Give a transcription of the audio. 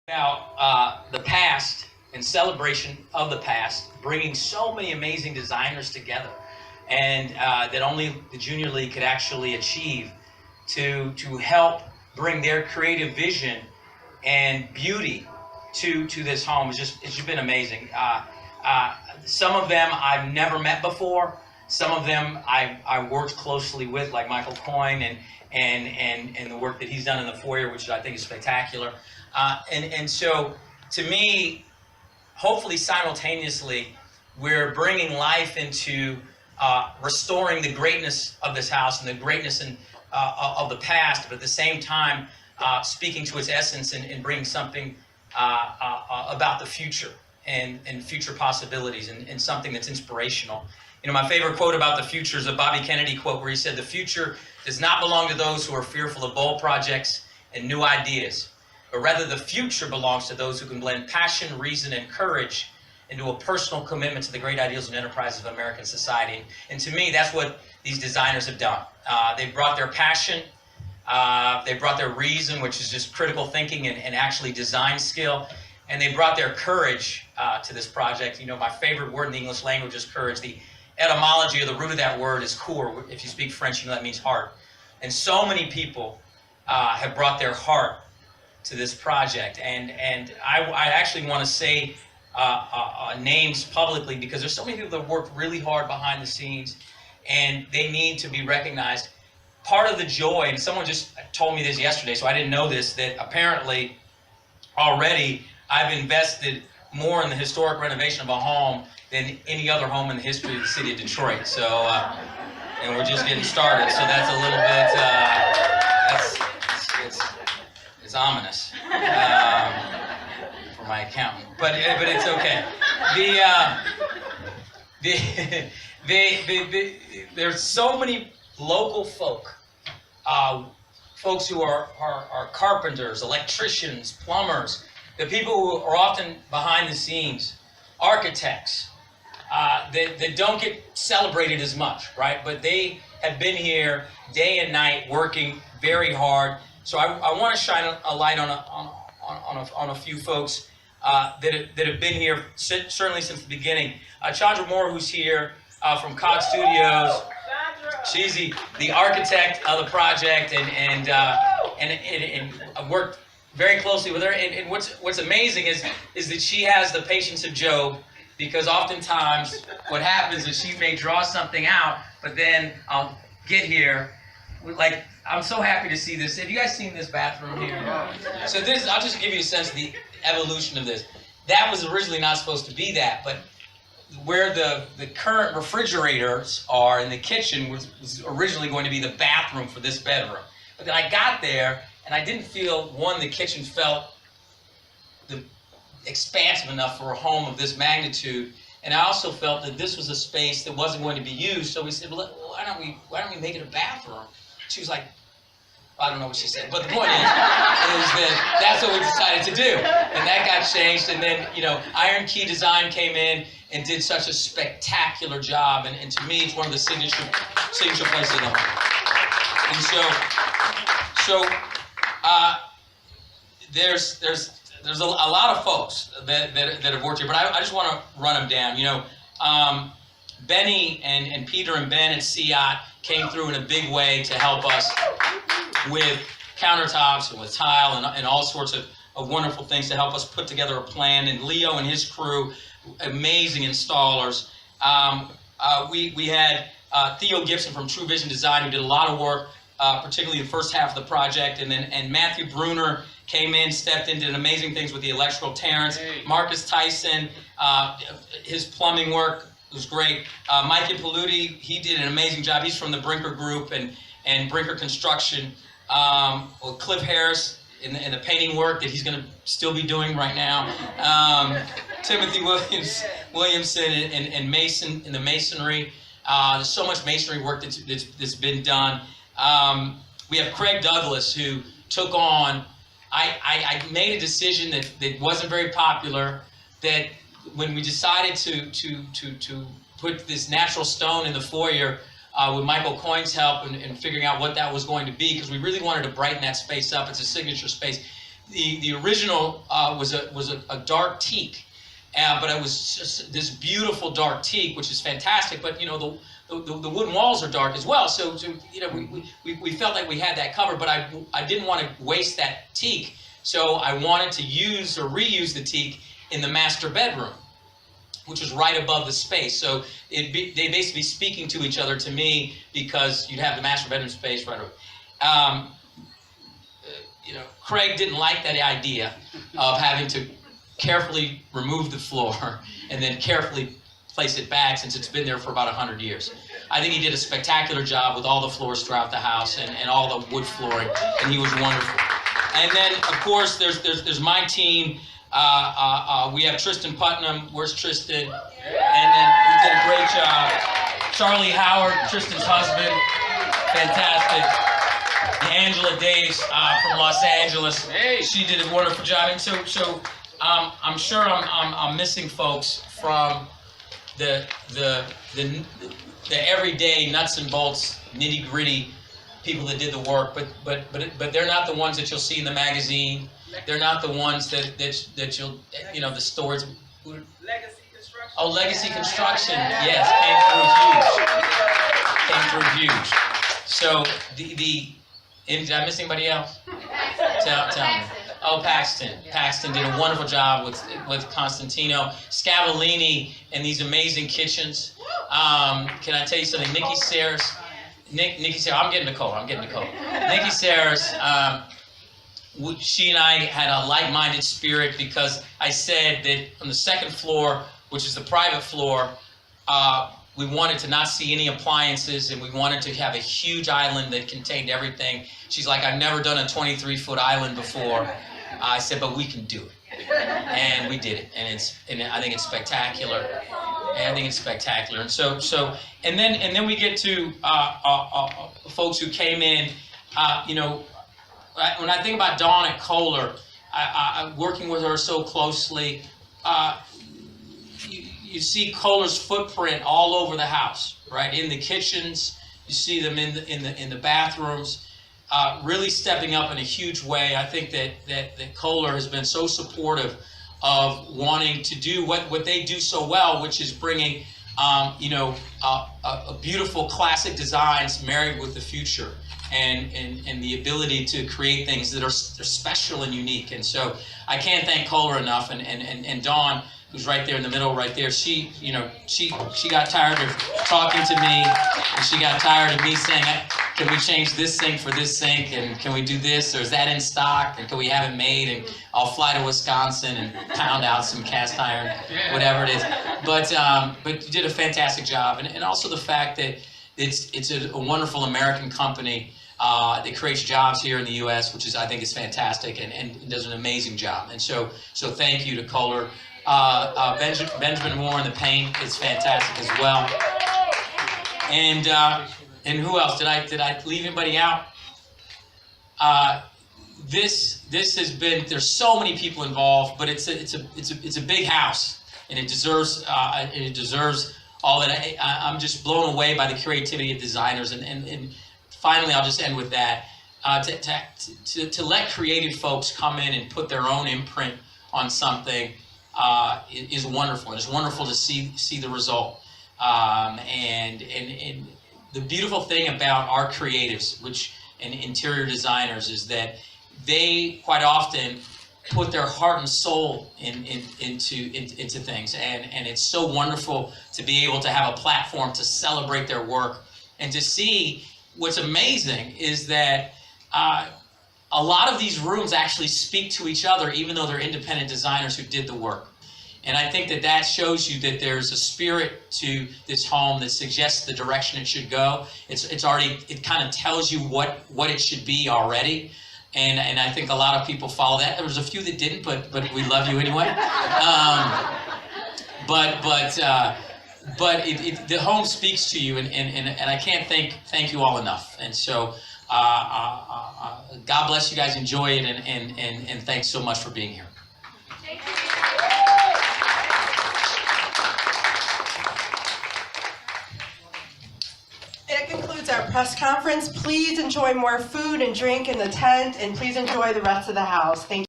About the past and celebration of the past, bringing so many amazing designers together, and that only the Junior League could actually achieve to help bring their creative vision and beauty to this home. It's just been amazing. Some of them I've never met before. Some of them I worked closely with, like Michael Coyne and the work that he's done in the foyer, which I think is spectacular. And so, to me, hopefully simultaneously, we're bringing life into restoring the greatness of this house and the greatness of the past, but at the same time, speaking to its essence and bringing something about the future and future possibilities and something that's inspirational. You know, my favorite quote about the future is a Bobby Kennedy quote where he said, "The future does not belong to those who are fearful of bold projects and new ideas, but rather the future belongs to those who can blend passion, reason, and courage into a personal commitment to the great ideals and enterprises of American society." And to me, that's what these designers have done. They've brought their passion, they brought their reason, which is just critical thinking and actually design skill, and they brought their courage to this project. You know, my favorite word in the English language is courage. The etymology or the root of that word is cour. If you speak French, you know that means heart. And so many people have brought their heart to this project, and I actually want to say names publicly because there's so many people that worked really hard behind the scenes, and they need to be recognized. Part of the joy, and someone just told me this yesterday, so I didn't know this, that apparently already I've invested more in the historic renovation of a home than any other home in the history of the city of Detroit. So, and we're just getting started, so that's a little bit, it's ominous for my accountant, but it's okay. There's so many local folks who are carpenters, electricians, plumbers, the people who are often behind the scenes, architects, that don't get celebrated as much, right? But they have been here day and night working very hard. So I want to shine a light on a few folks that have been here certainly since the beginning. Chandra Moore, who's here from Cog Studios, she's the architect of the project, and worked very closely with her. And what's amazing is that she has the patience of Job, because oftentimes what happens is she may draw something out, but then I'll get here, like, I'm so happy to see this. Have you guys seen this bathroom here? So this, I'll just give you a sense of the evolution of this. That was originally not supposed to be that, but where the current refrigerators are in the kitchen was originally going to be the bathroom for this bedroom. But then I got there, and I didn't feel, one, the kitchen felt expansive enough for a home of this magnitude, and I also felt that this was a space that wasn't going to be used. So we said, well, why don't we make it a bathroom? She was like, I don't know what she said, but the point is that that's what we decided to do, and that got changed. And then, you know, Iron Key Design came in and did such a spectacular job, and to me, it's one of the signature places of the home. And so there's a lot of folks that have worked here, but I just want to run them down. You know, Benny and Peter and Ben at Siat came through in a big way to help us with countertops and with tile and all sorts of wonderful things to help us put together a plan. And Leo and his crew, amazing installers. We had Theo Gibson from True Vision Design, who did a lot of work, particularly the first half of the project, and Matthew Bruner came in, stepped in, did amazing things with the electrical. Terrence, Marcus Tyson, his plumbing work was great. Mike Ippoliti, he did an amazing job. He's from the Brinker Group and Brinker Construction. Well, Cliff Harris in the painting work that he's going to still be doing right now. Timothy Williamson and Mason in the masonry. There's so much masonry work that's been done. We have Craig Douglas, who took on. I made a decision that wasn't very popular. That when we decided to put this natural stone in the foyer, with Michael Coyne's help and figuring out what that was going to be, because we really wanted to brighten that space up. It's a signature space. the original was a dark teak, but it was just this beautiful dark teak, which is fantastic. But you know the wooden walls are dark as well, so you know we felt like we had that covered. But I didn't want to waste that teak, so I wanted to use or reuse the teak in the master bedroom, which was right above the space. So they basically speaking to each other to me, because you'd have the master bedroom space right over. You know, Craig didn't like that idea of having to carefully remove the floor and then carefully place it back, since it's been there for about 100 years. I think he did a spectacular job with all the floors throughout the house and all the wood flooring, and he was wonderful. And then, of course, there's my team. We have Tristan Putnam. Where's Tristan? And then he did a great job. Charlie Howard, Tristan's husband, fantastic. Angela Days from Los Angeles. Hey, she did a wonderful job. And so I'm sure I'm missing folks from the everyday nuts and bolts, nitty gritty people that did the work. But they're not the ones that you'll see in the magazine. They're not the ones that you'll, you know, the stores. Legacy Construction. Oh, Legacy Construction. Yes, came through huge. So did I miss anybody else? Tell me. Oh, Paxton. Paxton did a wonderful job with Constantino. Scavallini and these amazing kitchens. Can I tell you something? Nikki Sayers. Nikki Sayers. I'm getting Nicole. Nikki Sayers. She and I had a like-minded spirit, because I said that on the second floor, which is the private floor, we wanted to not see any appliances, and we wanted to have a huge island that contained everything. She's like, I've never done a 23-foot island before. I said, but we can do it. And we did it, and I think it's spectacular. And so and then we get to folks who came in. You know, when I think about Dawn at Kohler, working with her so closely, you see Kohler's footprint all over the house, right? In the kitchens, you see them in the bathrooms, really stepping up in a huge way. I think that Kohler has been so supportive of wanting to do what they do so well, which is bringing you know, a beautiful classic designs married with the future, and the ability to create things that are special and unique. And so I can't thank Kohler enough, and Dawn, who's right there in the middle, right there. She got tired of talking to me, and she got tired of me saying, can we change this sink for this sink, and can we do this, or is that in stock, and can we have it made, and I'll fly to Wisconsin and pound out some cast iron, whatever it is. But you did a fantastic job, and also the fact that it's a wonderful American company that creates jobs here in the U.S., which is, I think, is fantastic, and does an amazing job. And so thank you to Kohler. Benjamin Moore in the paint is fantastic as well. And who else? Did I leave anybody out? This has been, there's so many people involved, but it's a big house, and it deserves all that. I'm just blown away by the creativity of designers, and finally I'll just end with that. To let creative folks come in and put their own imprint on something is wonderful. It's wonderful to see the result. And the beautiful thing about our creatives, and interior designers, is that they quite often put their heart and soul into things, and it's so wonderful to be able to have a platform to celebrate their work, and to see what's amazing is that a lot of these rooms actually speak to each other, even though they're independent designers who did the work. And I think that shows you that there's a spirit to this home that suggests the direction it should go. It kind of tells you what it should be already. And I think a lot of people follow that. There was a few that didn't, but we love you anyway. But the home speaks to you, and I can't thank you all enough. And so God bless you guys. Enjoy it, and thanks so much for being here. That concludes our press conference. Please enjoy more food and drink in the tent, and please enjoy the rest of the house. Thank you.